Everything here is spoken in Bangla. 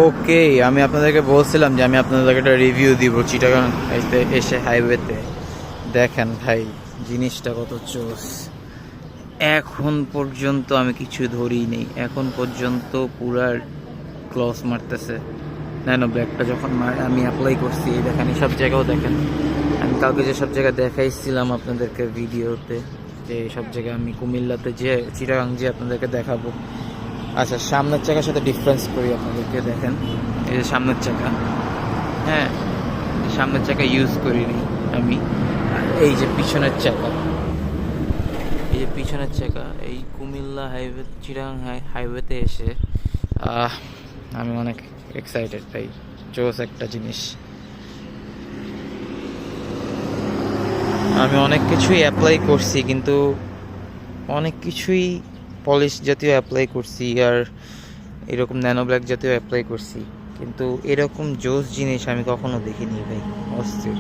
ওকে, আমি আপনাদেরকে বলছিলাম যে আমি আপনাদেরকে একটা রিভিউ দিব চিটাগাং এসে হাইওয়েতে। দেখেন ভাই, জিনিসটা কত চোস। এখন পর্যন্ত আমি কিছু ধরিই নেই, এখন পর্যন্ত পুরা ক্লস মারতেছে। ন্যানো ব্ল্যাকটা যখন আমি অ্যাপ্লাই করছি, দেখেন সব জায়গাও দেখেন। আমি কালকে যে সব জায়গায় দেখাইছিলাম আপনাদেরকে ভিডিওতে, যে সব জায়গায় আমি কুমিল্লাতে যে চিটাগাং যে আপনাদেরকে দেখাবো। আচ্ছা, সামনের চাকার সাথে ডিফারেন্স করি আপনাদেরকে। দেখেন এই যে সামনের চাকা, হ্যাঁ সামনের চাকা ইউজ করিনি আমি। আর এই যে পিছনের চাকা, এই যে পিছনের চাকা, এই কুমিল্লা হাইওয়ে চিটাগাং হাইওয়েতে এসে আমি অনেক এক্সাইটেড ভাই। জোস একটা জিনিস। আমি অনেক কিছুই অ্যাপ্লাই করছি, কিন্তু অনেক কিছুই পলিশ জাতীয় অ্যাপ্লাই করছি, আর এরকম ন্যানো ব্ল্যাক জাতীয় অ্যাপ্লাই করছি, কিন্তু এরকম জোস জিনিস আমি কখনো দেখিনি ভাই। অস্থির।